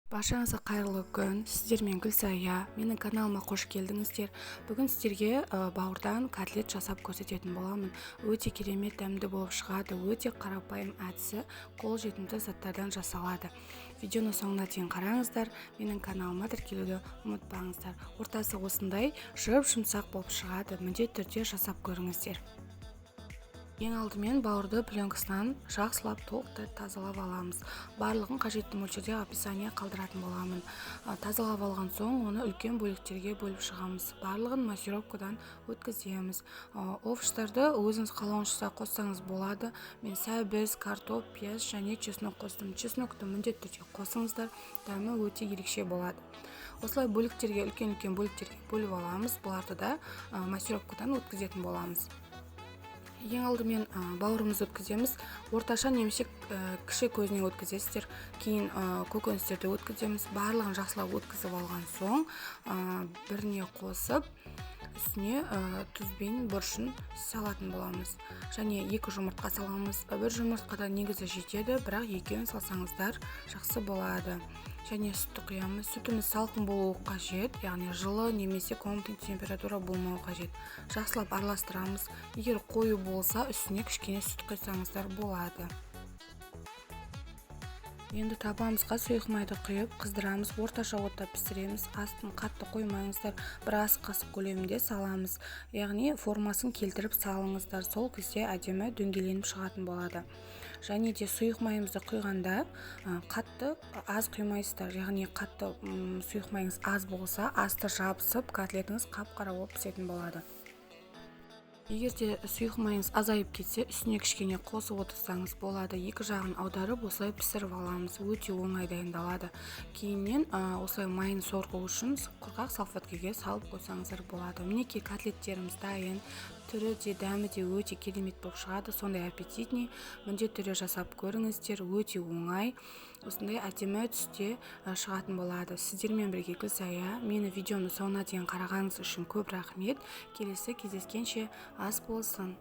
Баршаңызға қайырлы күн. Сіздермен Гүлсая. Менің каналыма қош келдіңіздер. Бүгін сіздерге бауырдан котлет жасап көрсететін боламын. Өте керемет дәмді болып шығады. Өте қарапайым әдісі қолжетімді заттардан жасалады. Видеоны соңына дейін қараңыздар. Менің каналыма тіркелуді ұмытпаңыздар. Ортасы осындай жұмсақ болып шығады. Міндетті түрде жасап көріңіздер. Ең алдымен бауырды пленкасынан жақсылап толықтай тазалап аламыз. Барлығын қажетті мөлшерде описание қалдыратын боламын. Тазалап алған соң оны үлкен бөліктерге бөліп шығамыз. Барлығын массировкадан өткіземіз. Овощтарды өзіңіз қалауынша қоссаңыз болады. Мен сәбіз, картоп, пияз және чеснок қостым. Чеснокты міндетті түрде қосыңыздар, дәмі өте ерекше болады. Осылай бөліктерге, үлкен бөліктерге бөліп аламыз. Бұларды да массировкадан өткізетін боламыз. Ең алдымен бауырымызды өткіземіз. Орташа немесе кіші көзіне өткізесіздер. Кейін көкөністерді өткіземіз. Барлығын жақсылап өткізіп алған соң біріне қосып, үстіне тұз бен бұрышын салатын боламыз. Және 2 жұмыртқа саламыз. Бір жұмыртқада негізі жетеді, бірақ екеуін салсаңыздар жақсы болады. Және сүтті құямыз. Сүтіміз салқын болуы қажет, яғни жылы немесе комнатный температура болмауы қажет. Жақсылап араластырамыз. Егер қою болса, үстіне кішкене сүт құйсаңыздар болады. Енді табамызға сұйық майды құйып, қыздырамыз, орташа отта пісіреміз. Астын қатты қоймаңыздар, бір ас қасық көлемінде саламыз. Яғни формасын келтіріп салыңыздар, сол кезде әдемі дөңгеленіп шығатын болады. Және де сұйық майымызды құйғанда қатты аз құймайсыздар, яғни қатты сұйық майыңыз аз болса, асты жабысып, котлетіңіз қап-қара болып пісетін болады. Егер де сұйық майыңыз азайып кетсе, үстіне кішкене қосып отырсаңыз болады. Екі жағын аударып, осылай пісіріп аламыз. Өте оңай дайындалады. Кейіннен осылай майын сорғу үшін құрғақ салфеткеге салып қойсаңыздар болады. Мінекей котлеттеріміз дайын. Түрі де, дәмі де өте керемет болып шығады. Сондай аппетитный. Міндетті түрде жасап көріңіздер. Өте оңай. Осындай әдемі түсте шығатын болады. Сіздермен бірге Гүлсая. Мені видеоны соңына дейін қарағаныңыз үшін көп рахмет. Келесі кездескенше ас болсын.